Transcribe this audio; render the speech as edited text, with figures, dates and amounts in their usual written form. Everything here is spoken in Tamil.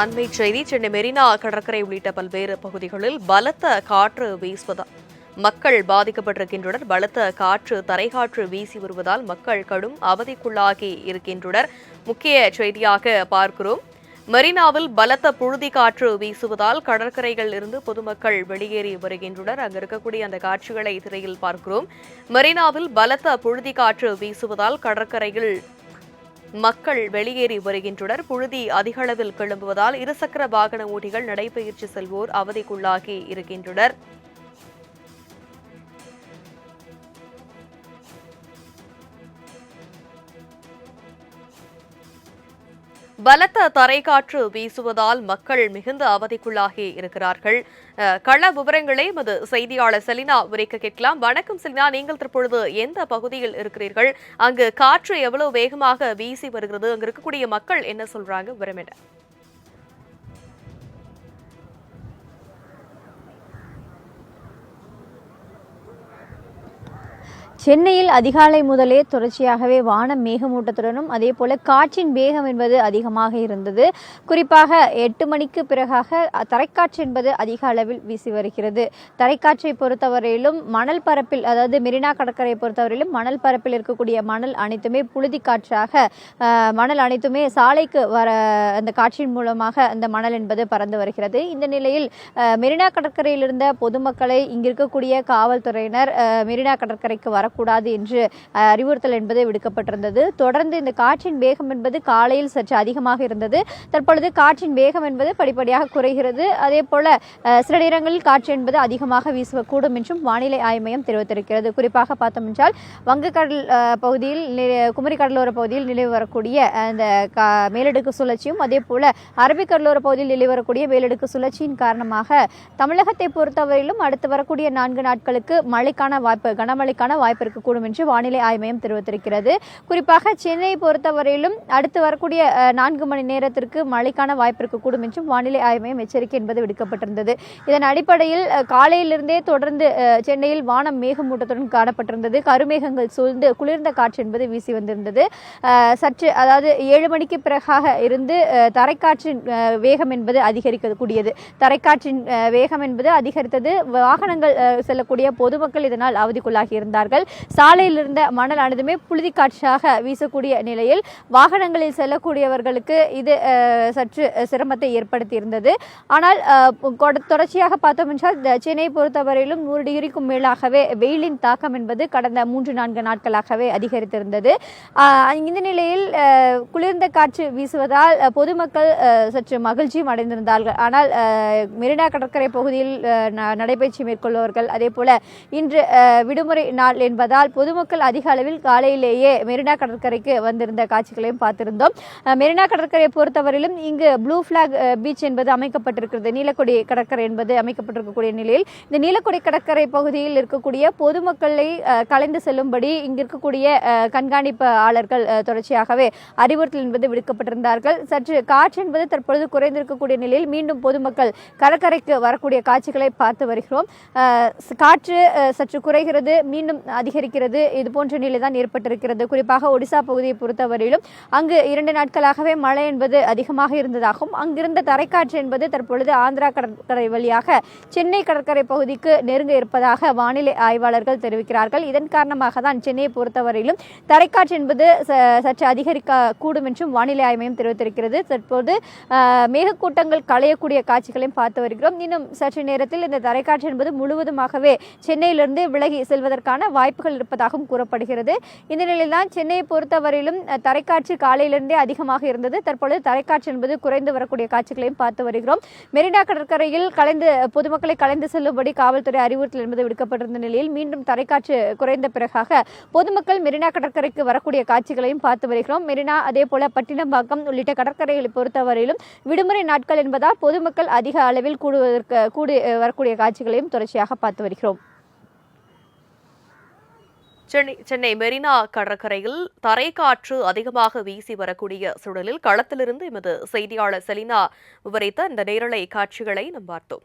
அண்மை செய்தி சென்னை மெரினா கடற்கரை உள்ளிட்ட பல்வேறு பகுதிகளில் பலத்த காற்று வீசுவதால் மக்கள் பாதிக்கப்பட்டிருக்கின்றனர். பலத்த காற்று தரைக்காற்று வீசி வருவதால் மக்கள் கடும் அவதிக்குள்ளாகி இருக்கின்றனர். முக்கிய செய்தியாக பார்க்கிறோம். மெரினாவில் பலத்த புழுதி காற்று வீசுவதால் கடற்கரைகள் இருந்து பொதுமக்கள் வெளியேறி வருகின்றனர். அங்கு இருக்கக்கூடிய அந்த காட்சிகளை திரையில் பார்க்கிறோம். மெரினாவில் பலத்த புழுதி காற்று வீசுவதால் கடற்கரையில் மக்கள் வெளியேறி வருகின்றனர். புழுதி அதிக அளவில் கிளம்புவதால் இருசக்கர வாகன ஓட்டிகள் நடைபயிற்சி செல்வோர் அவதிக்குள்ளாகி இருக்கின்றனர். பலத்த தரைக்காற்று வீசுவதால் மக்கள் மிகுந்த அவதிக்குள்ளாகி இருக்கிறார்கள். கள விவரங்களை எமது செய்தியாளர் செலினா விரைக்க கேட்கலாம். வணக்கம் செலினா, நீங்கள் தற்பொழுது எந்த பகுதியில் இருக்கிறீர்கள்? அங்கு காற்று எவ்வளவு வேகமாக வீசி வருகிறது? அங்கு இருக்கக்கூடிய மக்கள் என்ன சொல்றாங்க? விவரம் என்ன? சென்னையில் அதிகாலை முதலே தொடர்ச்சியாகவே வானம் மேகமூட்டத்துடனும் அதே போல காற்றின் வேகம் என்பது அதிகமாக இருந்தது. குறிப்பாக 8 மணிக்கு பிறகாக தரைக்காற்று என்பது அதிக அளவில் வீசி வருகிறது. தரைக்காற்றை பொறுத்தவரையிலும் மணல் பரப்பில், அதாவது மெரினா கடற்கரை பொறுத்தவரையிலும் மணல் பரப்பில் இருக்கக்கூடிய மணல் அனைத்துமே புழுதி காற்றாக, மணல் அனைத்துமே சாலைக்கு வர அந்த காற்றின் மூலமாக அந்த மணல் என்பது பறந்து வருகிறது. இந்த நிலையில் மெரினா கடற்கரையில் இருந்த பொதுமக்களை இங்கிருக்கக்கூடிய காவல்துறையினர் மெரினா கடற்கரைக்கு வரக்கூடாது என்று அறிவுறுத்தல் என்பது விடுக்கப்பட்டிருந்தது. தொடர்ந்து இந்த காற்றின் வேகம் என்பது காலையில் சற்று அதிகமாக இருந்தது. தற்பொழுது காற்றின் வேகம் என்பது படிப்படியாக குறைகிறது. அதே போல சில நேரங்களில் காற்று என்பது அதிகமாக வீசக்கூடும் என்றும் வானிலை ஆய்வு மையம் தெரிவித்திருக்கிறது. குறிப்பாக பார்த்தோம் என்றால் வங்கக்கடல் பகுதியில், குமரி கடலோர பகுதியில் நிலவி வரக்கூடிய அந்த மேலடுக்கு சுழற்சியும் அதே போல அரபிக் கடலோர பகுதியில் நிலவி வரக்கூடிய மேலடுக்கு சுழற்சியின் காரணமாக தமிழகத்தை பொறுத்தவரையிலும் அடுத்து வரக்கூடிய 4 நாட்களுக்கு மழைக்கான வாய்ப்பு, கனமழைக்கான வாய்ப்பு இருக்கக்கூடும் என்று வானிலை ஆய்வு மையம் தெரிவித்திருக்கிறது. குறிப்பாக சென்னையை பொறுத்தவரையிலும் அடுத்து வரக்கூடிய 4 மணி நேரத்திற்கு மழைக்கான வாய்ப்பு இருக்கக்கூடும் என்றும் வானிலை ஆய்வு மையம் எச்சரிக்கை என்பது விடுக்கப்பட்டிருந்தது. இதன் அடிப்படையில் காலையிலிருந்தே தொடர்ந்து சென்னையில் வானம் மேகமூட்டத்துடன் காணப்பட்டிருந்தது. கருமேகங்கள் சூழ்ந்து குளிர்ந்த காற்று என்பது வீசி வந்திருந்தது. சற்று, அதாவது 7 மணிக்கு பிறகாக இருந்து தரைக்காற்றின் வேகம் என்பது அதிகரிக்கக்கூடியது. தரைக்காற்றின் வேகம் என்பது அதிகரித்தது. வாகனங்கள் செல்லக்கூடிய பொதுமக்கள் இதனால் அவதிக்குள்ளாகி இருந்தார்கள். சாலையில் இருந்த மணல் அனைத்துமே புழுதி காற்றாக வீசக்கூடிய நிலையில் வாகனங்களில் செல்லக்கூடியவர்களுக்கு இது சற்று சிரமத்தை ஏற்படுத்தி இருந்தது. ஆனால் தொடர்ச்சியாக பார்த்தோம் என்றால் சென்னை பொறுத்தவரையிலும் 100 டிகிரிக்கும் மேலாகவே வெயிலின் தாக்கம் என்பது கடந்த 3-4 நாட்களாகவே அதிகரித்திருந்தது. இந்த நிலையில் குளிர்ந்த காற்று வீசுவதால் பொதுமக்கள் சற்று மகிழ்ச்சியும் அடைந்திருந்தார்கள். ஆனால் மெரினா கடற்கரை பகுதியில் நடைபயிற்சி மேற்கொள்பவர்கள், அதே போல இன்று விடுமுறை நாள் என்பதால் பொதுமக்கள் அதிக அளவில் காலையிலேயே மெரினா கடற்கரைக்கு வந்திருந்த காட்சிகளையும் பார்த்திருந்தோம். மெரினா கடற்கரையை பொறுத்தவரையிலும் இங்கு ப்ளூ பிளாக் பீச் என்பது அமைக்கப்பட்டிருக்கிறது. நீலக்கொடி கடற்கரை என்பது அமைக்கப்பட்டிருக்கக்கூடிய நிலையில் இந்த நீலக்கொடி கடற்கரை பகுதியில் இருக்கக்கூடிய பொதுமக்களை கலைந்து செல்லும்படி இங்கு இருக்கக்கூடிய கண்காணிப்பாளர்கள் தொடர்ச்சியாகவே அறிவுறுத்தல் என்பது விடுக்கப்பட்டிருந்தார்கள். சற்று காற்று என்பது தற்பொழுது குறைந்திருக்கக்கூடிய நிலையில் மீண்டும் பொதுமக்கள் கடற்கரைக்கு வரக்கூடிய காட்சிகளை பார்த்து வருகிறோம். காற்று சற்று குறைகிறது, மீண்டும் அதிகரிக்கிறது. இது போன்ற நிலை தான் ஏற்பட்டிருக்கிறது. குறிப்பாக ஒடிசா பகுதியை பொறுத்தவரையிலும் அங்கு 2 நாட்களாகவே மழை என்பது அதிகமாக இருந்ததாகவும் அங்கிருந்த தரைக்காற்று என்பது தற்பொழுது ஆந்திரா கடற்கரை வழியாக சென்னை கடற்கரை பகுதிக்கு நெருங்க இருப்பதாக வானிலை ஆய்வாளர்கள் தெரிவிக்கிறார்கள். இதன் காரணமாக தான் சென்னையை பொறுத்தவரையிலும் தரைக்காற்று என்பது சற்று அதிகரிக்க கூடும் என்றும் வானிலை ஆய்வு மையம் தெரிவித்திருக்கிறது. தற்போது மேகக்கூட்டங்கள் களையக்கூடிய காட்சிகளையும் பார்த்து வருகிறோம். இன்னும் சற்று நேரத்தில் இந்த தரைக்காற்று என்பது முழுவதுமாகவே சென்னையிலிருந்து விலகி செல்வதற்கான வாய்ப்புகள் இருப்பதாகவும் கூறப்படுகிறது. இந்த நிலையில் தான் சென்னையை பொறுத்தவரையிலும் தரைக்காற்று காலையிலிருந்தே அதிகமாக இருந்தது. தற்பொழுது தரைக்காற்று என்பது குறைந்து வரக்கூடிய காட்சிகளையும் பார்த்து வருகிறோம். மெரினா கடற்கரையில் பொதுமக்களை கலைந்து செல்லும்படி காவல்துறை அறிவுறுத்தல் என்பது விடுக்கப்பட்டிருந்த நிலையில் மீண்டும் தரைக்காற்று குறைந்த பிறகாக பொதுமக்கள் மெரினா கடற்கரைக்கு வரக்கூடிய காட்சிகளையும் பார்த்து வருகிறோம். மெரினா, அதே போல பட்டினப்பாக்கம் உள்ளிட்ட கடற்கரைகளை பொறுத்தவரையிலும் விடுமுறை நாட்கள் என்பதால் பொதுமக்கள் அதிக அளவில் கூடி வரக்கூடிய காட்சிகளையும் தொடர்ச்சியாக பார்த்து வருகிறோம். சென்னை மெரினா கடற்கரையில் தரைக்காற்று அதிகமாக வீசி வரக்கூடிய சூழலில் களத்திலிருந்து எமது செய்தியாளர் செலினா விவரித்த இந்த நேரலை காட்சிகளை நாம் பார்த்தோம்.